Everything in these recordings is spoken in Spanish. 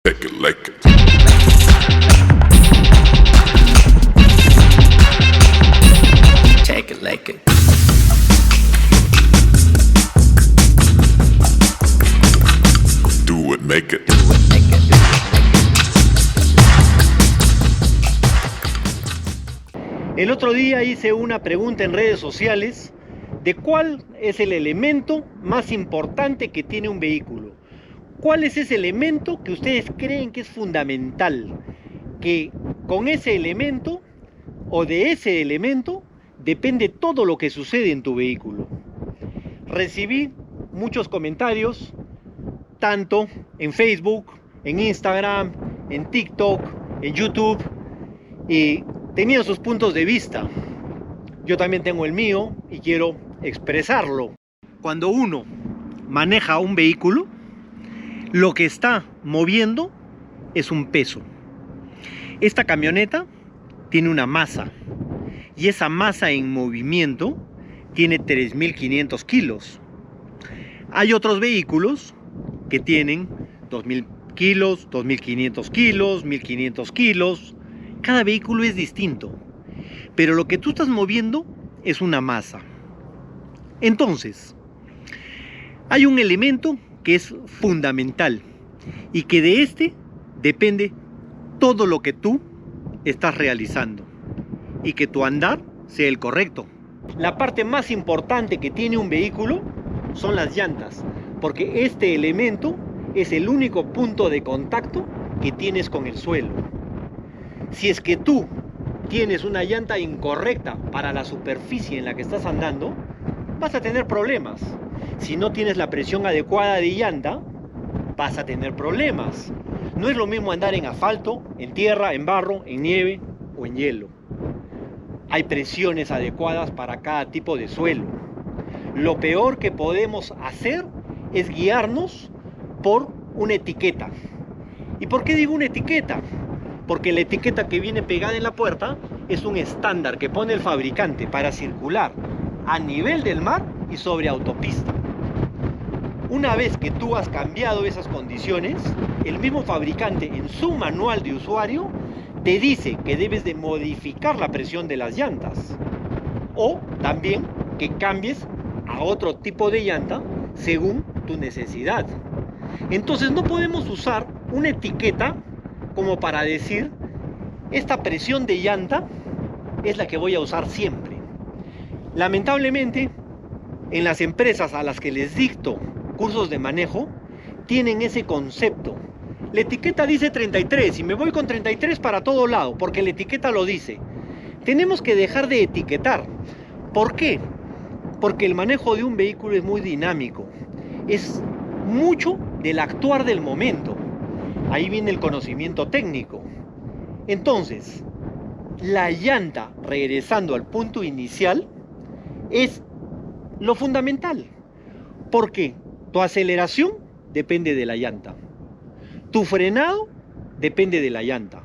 Take it like it. Take it like it. Do it, make it. El otro día hice una pregunta en redes sociales de cuál es el elemento más importante que tiene un vehículo. ¿Cuál es ese elemento que ustedes creen que es fundamental? Que con ese elemento o de ese elemento depende todo lo que sucede en tu vehículo. Recibí muchos comentarios, tanto en Facebook, en Instagram, en TikTok, en YouTube, y tenían sus puntos de vista. Yo también tengo el mío y quiero expresarlo. Cuando uno maneja un vehículo, lo que está moviendo es un peso. Esta camioneta tiene una masa y esa masa en movimiento tiene 3.500 kilos. Hay otros vehículos que tienen 2.000 kilos, 2.500 kilos, 1.500 kilos. Cada vehículo es distinto, pero lo que tú estás moviendo es una masa. Entonces, hay un elemento que es fundamental y que de este depende todo lo que tú estás realizando y que tu andar sea el correcto. La parte más importante que tiene un vehículo son las llantas, porque este elemento es el único punto de contacto que tienes con el suelo. Si es que tú tienes una llanta incorrecta para la superficie en la que estás andando, vas a tener problemas. Si no tienes la presión adecuada de llanta, vas a tener problemas. No es lo mismo andar en asfalto, en tierra, en barro, en nieve o en hielo. Hay presiones adecuadas para cada tipo de suelo. Lo peor que podemos hacer es guiarnos por una etiqueta. ¿Y por qué digo una etiqueta? Porque la etiqueta que viene pegada en la puerta es un estándar que pone el fabricante para circular a nivel del mar y sobre autopista. Una vez que tú has cambiado esas condiciones, el mismo fabricante en su manual de usuario te dice que debes de modificar la presión de las llantas o también que cambies a otro tipo de llanta según tu necesidad. Entonces no podemos usar una etiqueta como para decir esta presión de llanta es la que voy a usar siempre. Lamentablemente, en las empresas a las que les dicto cursos de manejo, tienen ese concepto. La etiqueta dice 33 y me voy con 33 para todo lado, porque la etiqueta lo dice. Tenemos que dejar de etiquetar. ¿Por qué? Porque el manejo de un vehículo es muy dinámico. Es mucho del actuar del momento. Ahí viene el conocimiento técnico. Entonces, la llanta, regresando al punto inicial, es lo fundamental. Porque tu aceleración depende de la llanta. Tu frenado depende de la llanta.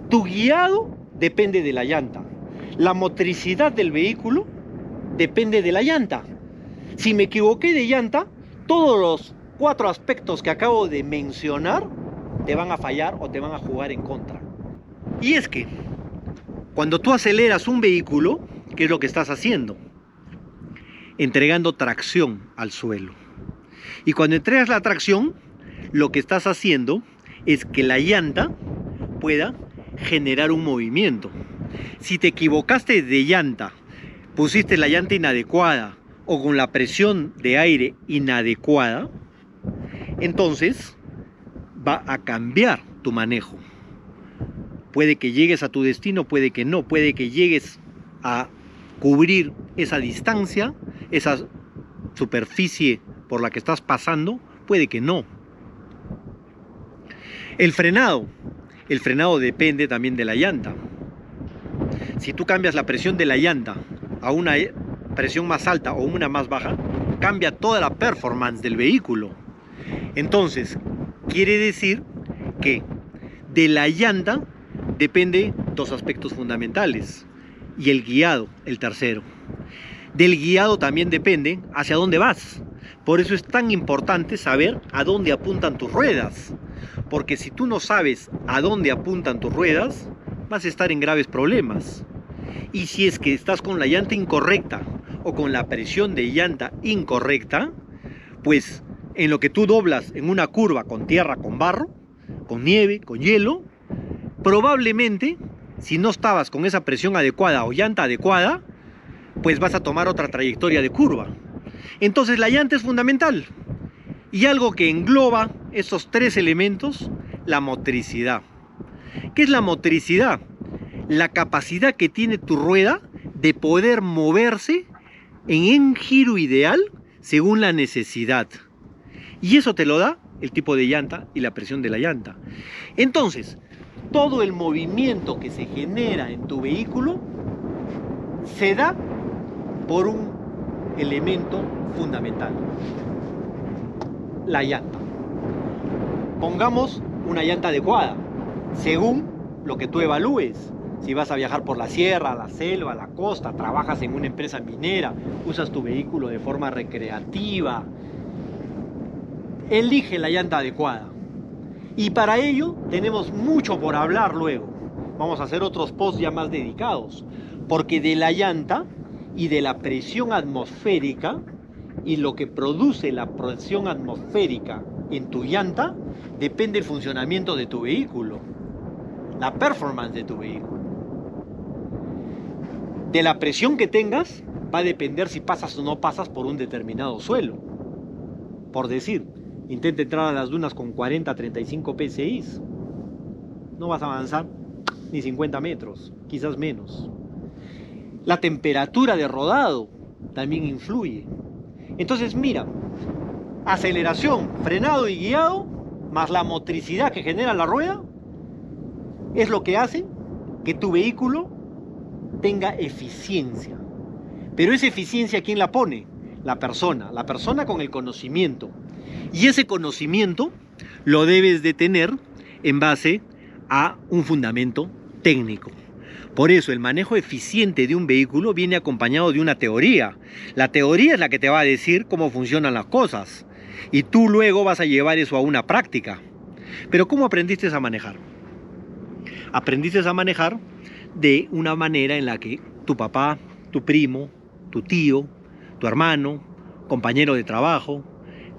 Tu guiado depende de la llanta. La motricidad del vehículo depende de la llanta. Si me equivoqué de llanta, todos los 4 aspectos que acabo de mencionar te van a fallar o te van a jugar en contra. Y es que cuando tú aceleras un vehículo, ¿qué es lo que estás haciendo? Entregando tracción al suelo. Y cuando entregas la tracción, lo que estás haciendo es que la llanta pueda generar un movimiento. Si te equivocaste de llanta, pusiste la llanta inadecuada o con la presión de aire inadecuada, entonces va a cambiar tu manejo. Puede que llegues a tu destino, puede que no, puede que llegues a cubrir esa distancia, esa superficie por la que estás pasando, puede que no. El frenado depende también de la llanta. Si tú cambias la presión de la llanta a una presión más alta o una más baja, cambia toda la performance del vehículo. Entonces, quiere decir que de la llanta depende 2 aspectos fundamentales y el guiado, el tercero. Del guiado también depende hacia dónde vas. Por eso es tan importante saber a dónde apuntan tus ruedas. porque si tú no sabes a dónde apuntan tus ruedas, vas a estar en graves problemas. Y si es que estás con la llanta incorrecta o con la presión de llanta incorrecta, pues en lo que tú doblas en una curva con tierra, con barro, con nieve, con hielo, probablemente, si no estabas con esa presión adecuada o llanta adecuada, pues vas a tomar otra trayectoria de curva. Entonces la llanta es fundamental. Y algo que engloba estos tres elementos, la motricidad. ¿Qué es la motricidad? La capacidad que tiene tu rueda de poder moverse en un giro ideal según la necesidad. Y eso te lo da el tipo de llanta y la presión de la llanta. Entonces, todo el movimiento que se genera en tu vehículo se da por un elemento fundamental: la llanta. Pongamos una llanta adecuada, según lo que tú evalúes. Si vas a viajar por la sierra, la selva, la costa, trabajas en una empresa minera, usas tu vehículo de forma recreativa, elige la llanta adecuada. Y para ello tenemos mucho por hablar luego. Vamos a hacer otros posts ya más dedicados, porque de la llanta y de la presión atmosférica y lo que produce la presión atmosférica en tu llanta depende el funcionamiento de tu vehículo, la performance de tu vehículo. De la presión que tengas va a depender si pasas o no pasas por un determinado suelo. Por decir, intenta entrar a las dunas con 40 a 35 psi, no vas a avanzar ni 50 metros, quizás menos. La temperatura de rodado también influye. Entonces mira, aceleración, frenado y guiado, más la motricidad que genera la rueda, es lo que hace que tu vehículo tenga eficiencia. Pero esa eficiencia, ¿quién la pone? La persona con el conocimiento. Y ese conocimiento lo debes de tener en base a un fundamento técnico. Por eso el manejo eficiente de un vehículo viene acompañado de una teoría. La teoría es la que te va a decir cómo funcionan las cosas. Y tú luego vas a llevar eso a una práctica. Pero ¿cómo aprendiste a manejar? Aprendiste a manejar de una manera en la que tu papá, tu primo, tu tío, tu hermano, compañero de trabajo,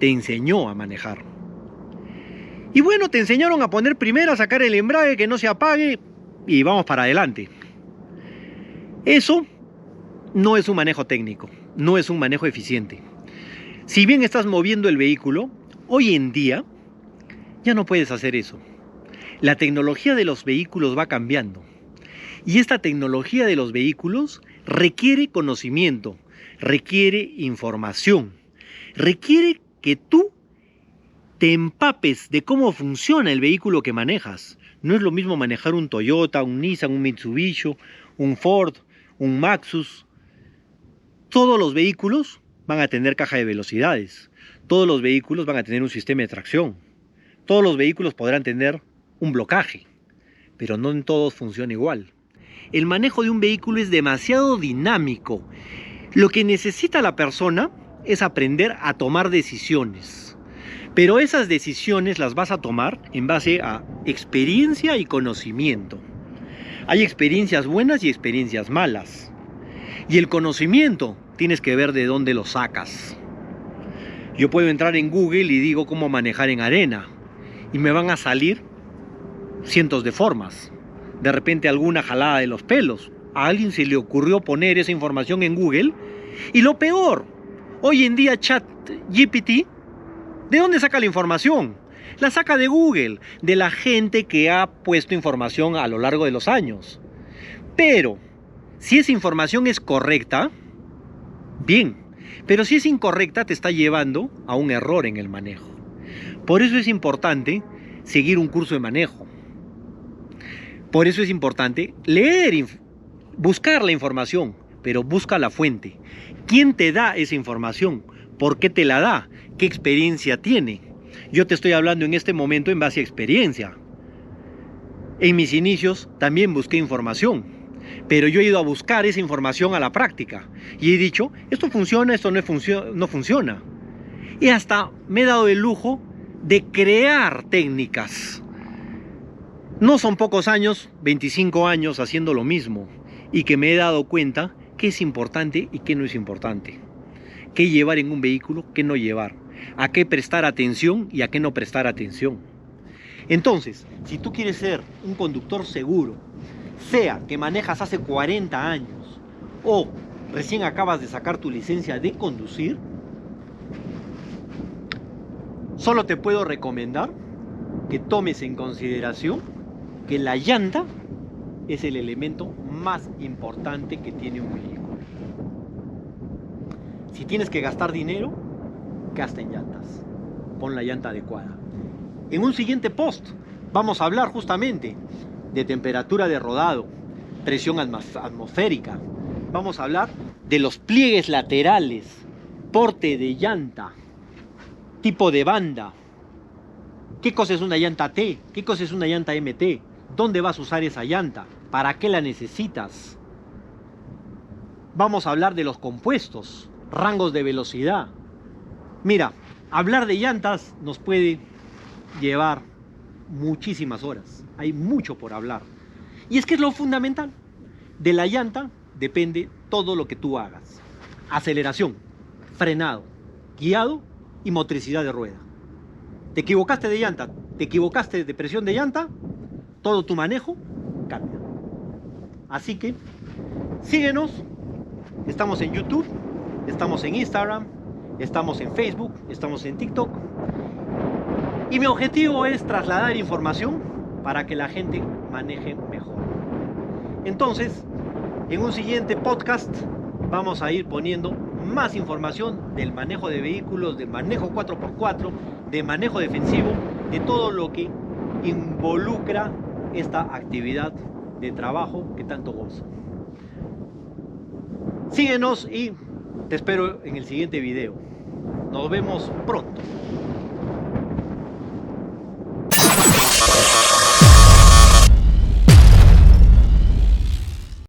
te enseñó a manejar. Y bueno, te enseñaron a poner primera, a sacar el embrague, que no se apague y vamos para adelante. Eso no es un manejo técnico, no es un manejo eficiente. Si bien estás moviendo el vehículo, hoy en día ya no puedes hacer eso. La tecnología de los vehículos va cambiando. Y esta tecnología de los vehículos requiere conocimiento, requiere información, requiere que tú te empapes de cómo funciona el vehículo que manejas. No es lo mismo manejar un Toyota, un Nissan, un Mitsubishi, un Ford, un Maxus. Todos los vehículos van a tener caja de velocidades. Todos los vehículos van a tener un sistema de tracción. Todos los vehículos podrán tener un blocaje, pero no en todos funciona igual. El manejo de un vehículo es demasiado dinámico. Lo que necesita la persona es aprender a tomar decisiones. Pero esas decisiones las vas a tomar en base a experiencia y conocimiento. Hay experiencias buenas y experiencias malas. Y el conocimiento tienes que ver de dónde lo sacas. Yo puedo entrar en Google y digo cómo manejar en arena. Y me van a salir cientos de formas. De repente alguna jalada de los pelos. A alguien se le ocurrió poner esa información en Google. Y lo peor, hoy en día ChatGPT, ¿de dónde saca la información? La saca de Google, de la gente que ha puesto información a lo largo de los años. Pero, si esa información es correcta, bien. Pero si es incorrecta, te está llevando a un error en el manejo. Por eso es importante seguir un curso de manejo. Por eso es importante leer, buscar la información, pero busca la fuente. ¿Quién te da esa información? ¿Por qué te la da? ¿Qué experiencia tiene? Yo te estoy hablando en este momento en base a experiencia. En mis inicios también busqué información, pero yo he ido a buscar esa información a la práctica y he dicho, esto funciona, esto no funciona. Y hasta me he dado el lujo de crear técnicas. No son pocos años, 25 años haciendo lo mismo, y que me he dado cuenta qué es importante y qué no es importante. Qué llevar en un vehículo, qué no llevar. A qué prestar atención y a qué no prestar atención. Entonces, si tú quieres ser un conductor seguro, sea que manejas hace 40 años o recién acabas de sacar tu licencia de conducir, solo te puedo recomendar que tomes en consideración que la llanta es el elemento más importante que tiene un vehículo. Si tienes que gastar dinero, gasta en llantas. Pon la llanta adecuada. En un siguiente post vamos a hablar justamente de temperatura de rodado, presión atmosférica. Vamos a hablar de los pliegues laterales, porte de llanta, tipo de banda. ¿Qué cosa es una llanta T? ¿Qué cosa es una llanta MT? ¿Dónde vas a usar esa llanta? ¿Para qué la necesitas? Vamos a hablar de los compuestos, rangos de velocidad. Mira, hablar de llantas nos puede llevar muchísimas horas. Hay mucho por hablar. Y es que es lo fundamental. De la llanta depende todo lo que tú hagas. Aceleración, frenado, guiado y motricidad de rueda. Te equivocaste de llanta, te equivocaste de presión de llanta, todo tu manejo cambia. Así que síguenos. Estamos en YouTube, estamos en Instagram, estamos en Facebook, estamos en TikTok. Y mi objetivo es trasladar información para que la gente maneje mejor. Entonces, en un siguiente podcast vamos a ir poniendo más información del manejo de vehículos, del manejo 4x4, de manejo defensivo, de todo lo que involucra esta actividad de trabajo que tanto gozo. Síguenos y te espero en el siguiente video. Nos vemos pronto.